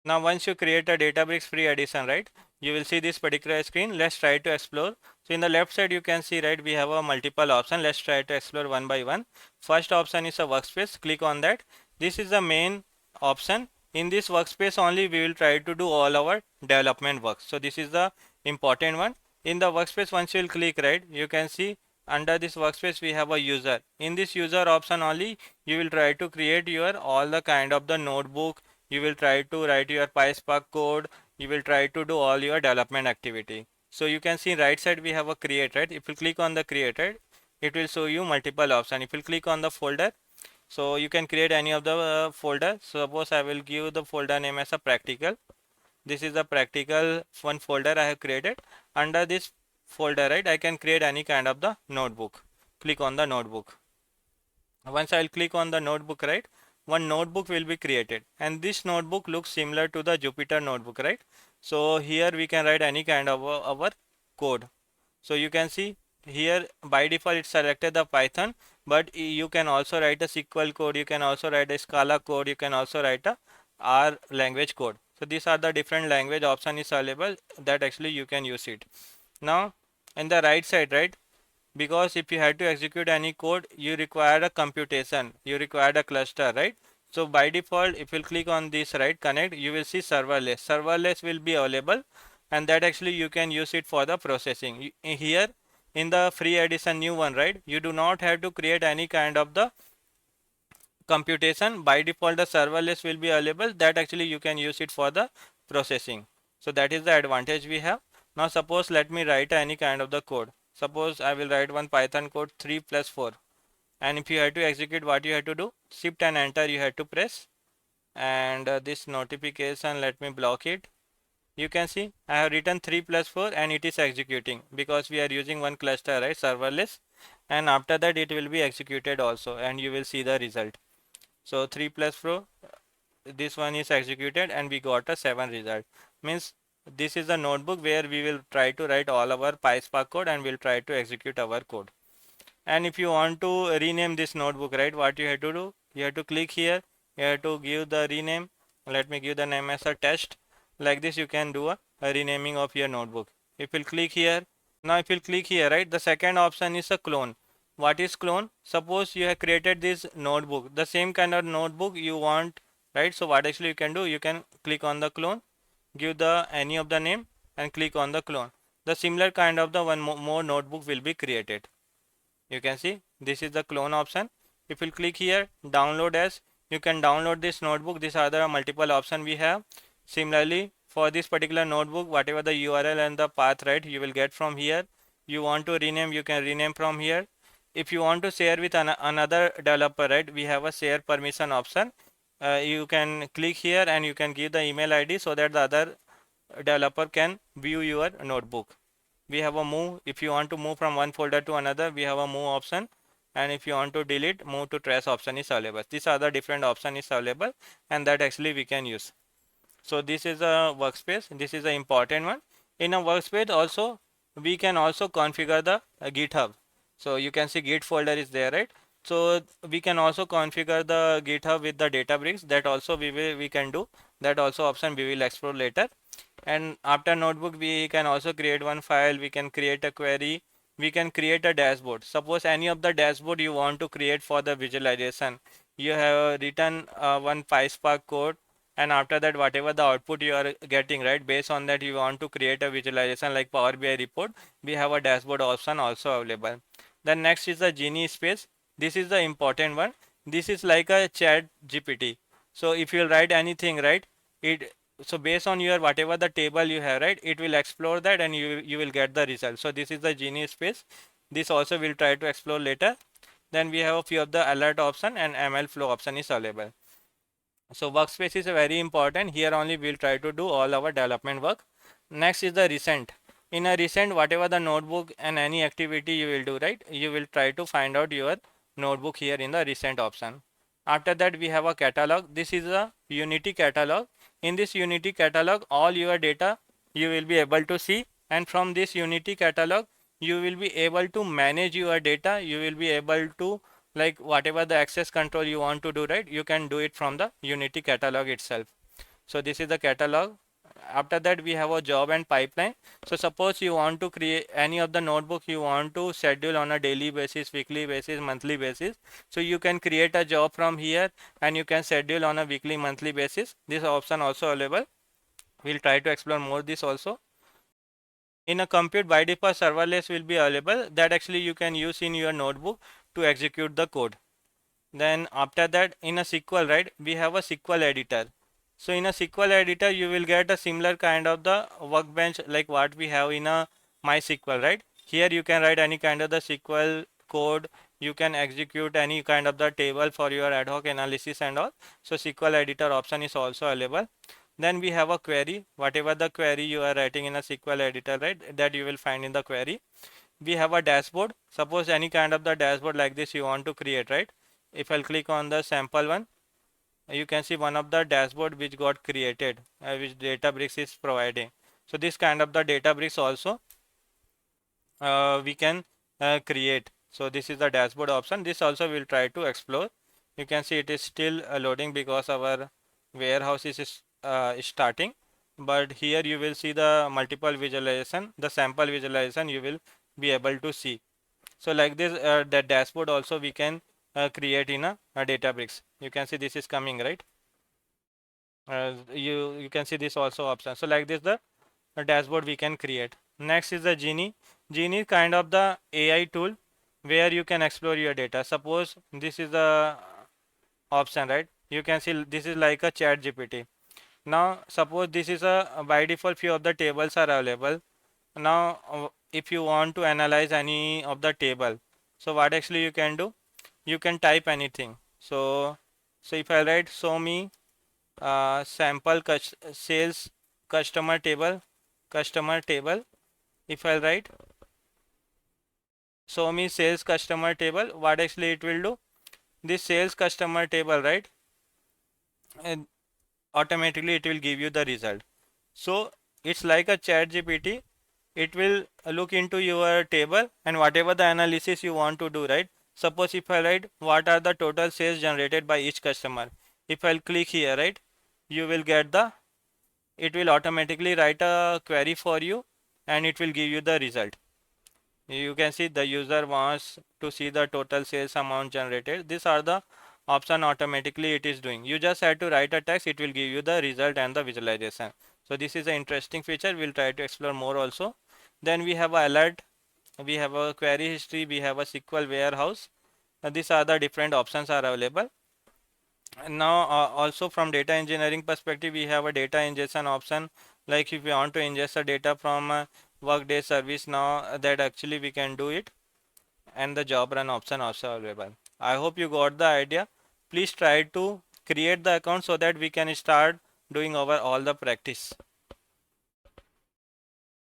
Now once you create a Databricks free edition, right, you will see this particular screen. Let's try to explore. So in the left side you can see, right, we have a multiple option. Let's try to explore one by one. First option is a workspace. Click on that. This is the main option. In this workspace only we will try to do all our development work. So this is the important one. In the workspace, once you will click, right, you can see under this workspace we have a user. In this user option only you will try to create your all the kind of the notebook. You will try to write your pyspark code. You will try to do all your development activity. So you can see right side we have a create, right. If you click on the created, it will show you multiple options. If you click on the folder, so you can create any of the folder. Suppose I will give the folder name as a practical. This is the practical one folder I have created. Under this folder, right, I can create any kind of the notebook. Click on the notebook. Once I'll click on the notebook, right, one notebook will be created, and this notebook looks similar to the Jupyter notebook, right. So here we can write any kind of our code. So you can see here by default it's selected the Python, but you can also write a SQL code, you can also write a Scala code, you can also write a R language code. So these are the different language option is available that actually you can use it. Now in the right side, right, because if you had to execute any code you require a computation, you require a cluster, right. So by default if you click on this, right, connect, you will see serverless will be available, and that actually you can use it for the processing. Here in the free edition new one, right, you do not have to create any kind of the computation. By default the serverless will be available, that actually you can use it for the processing. So that is the advantage we have. Now suppose let me write any kind of the code. Suppose I will write one Python code 3 plus 4, and if you have to execute, what you have to do, shift and enter you have to press, and this notification, let me block it. You can see I have written 3 plus 4 and it is executing because we are using one cluster, right, serverless, and after that it will be executed also, and you will see the result. So 3 plus 4, this one is executed and we got a 7 result. Means this is a notebook where we will try to write all our PySpark code and we'll try to execute our code. And if you want to rename this notebook, right, what you have to do, you have to click here, you have to give the rename. Let me give the name as a test. Like this you can do a renaming of your notebook. If you click here, now if you click here, right, the second option is a clone. What is clone? Suppose you have created this notebook, the same kind of notebook you want, right. So what actually you can do, you can click on the clone, give the any of the name and click on the clone. The similar kind of the one more notebook will be created. You can see this is the clone option. If you click here download as, you can download this notebook. These are the multiple option we have. Similarly for this particular notebook, whatever the URL and the path, right, you will get from here. You want to rename, you can rename from here. If you want to share with another developer, right, we have a share permission option. You can click here and you can give the email ID so that the other developer can view your notebook. We have a move. If you want to move from one folder to another, we have a move option, and if you want to delete, move to trash option is available. These are the different option is available, and that actually we can use. So this is a workspace. This is the important one. In a workspace also we can also configure the GitHub. So you can see Git folder is there, right. So we can also configure the GitHub with the Databricks. That also we can do. That also option we will explore later. And after notebook we can also create one file, we can create a query, we can create a dashboard. Suppose any of the dashboard you want to create for the visualization, you have written one PySpark code, and after that whatever the output you are getting, right, based on that you want to create a visualization like Power BI report, we have a dashboard option also available. Then next is the Genie space. This is the important one. This is like a chat GPT. So if you write anything, right, it, so based on your whatever the table you have, right, it will explore that and you will get the result. So this is the Genie space. This also we'll try to explore later. Then we have a few of the alert option and ML flow option is available. So workspace is very important. Here only we'll try to do all our development work. Next is the recent. In a recent, whatever the notebook and any activity you will do, right, you will try to find out your notebook here in the recent option. After that we have a catalog. This is a Unity catalog. In this Unity catalog all your data you will be able to see, and from this Unity catalog you will be able to manage your data. You will be able to, like, whatever the access control you want to do, right, you can do it from the Unity catalog itself. So this is the catalog. After that we have a job and pipeline. So suppose you want to create any of the notebook you want to schedule on a daily basis, weekly basis, monthly basis. So you can create a job from here and you can schedule on a weekly, monthly basis. This option also available. We'll try to explore more this also. In a compute, by default serverless will be available, that actually you can use in your notebook to execute the code. Then after that, in a SQL, right, we have a SQL editor. So in a SQL editor you will get a similar kind of the workbench like what we have in a MySQL, right. Here you can write any kind of the SQL code, you can execute any kind of the table for your ad hoc analysis and all. So SQL editor option is also available. Then we have a query, whatever the query you are writing in a SQL editor, right, that you will find in the query. We have a dashboard. Suppose any kind of the dashboard like this you want to create, right. If I'll click on the sample one, you can see one of the dashboard which got created, which Databricks is providing. So this kind of the Databricks also we can create. So this is the dashboard option. This also we'll try to explore. You can see it is still loading because our warehouse is starting. But here you will see the multiple visualization, the sample visualization you will be able to see. So like this, the dashboard also we can create in a Databricks. You can see this is coming, right. You can see this also option. So like this, the dashboard we can create. Next is the Genie. Genie kind of the AI tool where you can explore your data. Suppose this is the option, right. You can see this is like a chat GPT. Now suppose this is a by default few of the tables are available. Now if you want to analyze any of the table, so what actually you can do, you can type anything. So if I write show me sample sales customer table, if I write show me sales customer table, what actually it will do, this sales customer table, right, and automatically it will give you the result. So it's like a chat GPT. It will look into your table and whatever the analysis you want to do, right. Suppose if I write what are the total sales generated by each customer, if I'll click here, right, you will get the, it will automatically write a query for you and it will give you the result. You can see the user wants to see the total sales amount generated. These are the option automatically it is doing. You just have to write a text, it will give you the result and the visualization. So this is an interesting feature. We'll try to explore more also. Then we have a alert, we have a query history, we have a SQL warehouse. These are the different options are available. And now also from data engineering perspective, we have a data ingestion option. Like if we want to ingest the data from workday service, now that actually we can do it, and the job run option also available. I hope you got the idea. Please try to create the account so that we can start doing our all the practice.